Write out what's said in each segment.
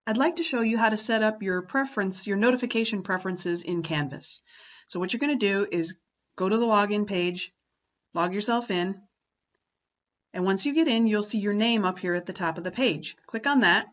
I'd like to show you how to set up your notification preferences in Canvas. So what you're going to do is go to the login page, log yourself in, and once you get in, you'll see your name up here at the top of the page. Click on that.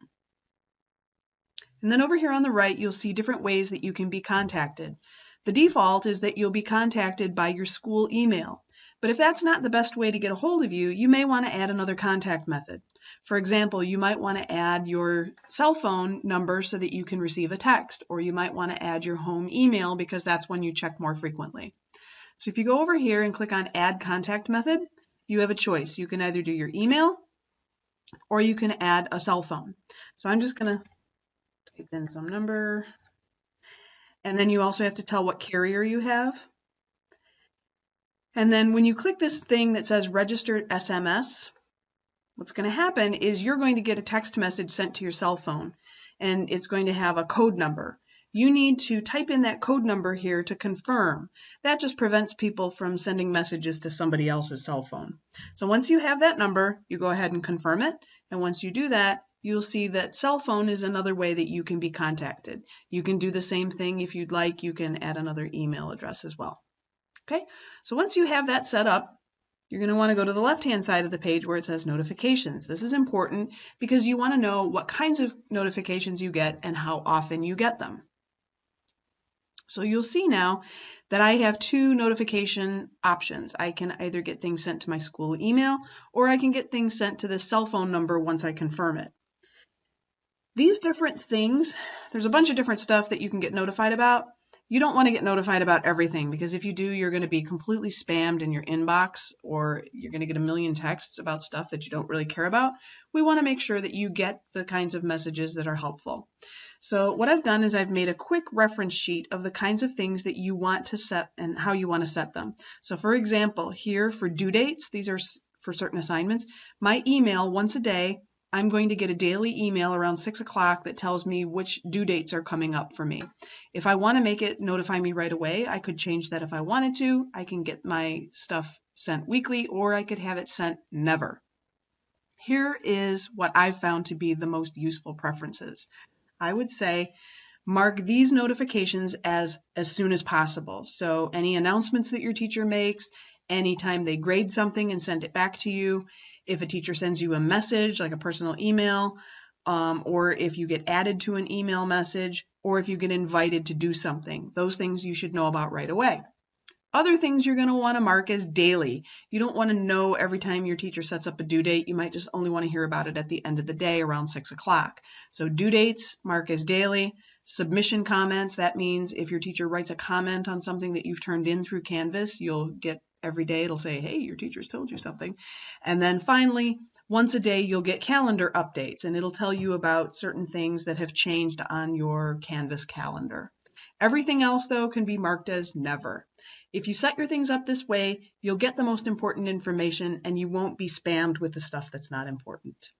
And then over here on the right, you'll see different ways that you can be contacted. The default is that you'll be contacted by your school email. But if that's not the best way to get a hold of you, you may want to add another contact method. For example, you might want to add your cell phone number so that you can receive a text, or you might want to add your home email because that's one you check more frequently. So if you go over here and click on Add Contact Method, you have a choice. You can either do your email or you can add a cell phone. So I'm just going to type in some number, and then you also have to tell what carrier you have. And then when you click this thing that says registered SMS, what's going to happen is you're going to get a text message sent to your cell phone, and it's going to have a code number. You need to type in that code number here to confirm. That just prevents people from sending messages to somebody else's cell phone. So once you have that number, you go ahead and confirm it. And once you do that, you'll see that cell phone is another way that you can be contacted. You can do the same thing if you'd like. You can add another email address as well. Okay, so once you have that set up, you're going to want to go to the left-hand side of the page where it says notifications. This is important because you want to know what kinds of notifications you get and how often you get them. So you'll see now that I have two notification options. I can either get things sent to my school email, or I can get things sent to the cell phone number once I confirm it. These different things, there's a bunch of different stuff that you can get notified about. You don't want to get notified about everything, because if you do, you're going to be completely spammed in your inbox, or you're going to get a million texts about stuff that you don't really care about. We want to make sure that you get the kinds of messages that are helpful. So what I've done is I've made a quick reference sheet of the kinds of things that you want to set and how you want to set them. So for example, here for due dates, these are for certain assignments. My email once a day, I'm going to get a daily email around 6 o'clock that tells me which due dates are coming up for me. If I want to make it notify me right away, I could change that if I wanted to. I can get my stuff sent weekly, or I could have it sent never. Here is what I've found to be the most useful preferences. I would say mark these notifications as soon as possible. So any announcements that your teacher makes, anytime they grade something and send it back to you, if a teacher sends you a message like a personal email, or if you get added to an email message, or if you get invited to do something, those things you should know about right away. Other things you're going to want to mark as daily. You don't want to know every time your teacher sets up a due date. You might just only want to hear about it at the end of the day around 6 o'clock. So due dates, mark as daily. Submission comments, that means if your teacher writes a comment on something that you've turned in through Canvas, you'll get every day, it'll say, hey, your teacher's told you something. And then finally, once a day, you'll get calendar updates, and it'll tell you about certain things that have changed on your Canvas calendar. Everything else, though, can be marked as never. If you set your things up this way, you'll get the most important information, and you won't be spammed with the stuff that's not important.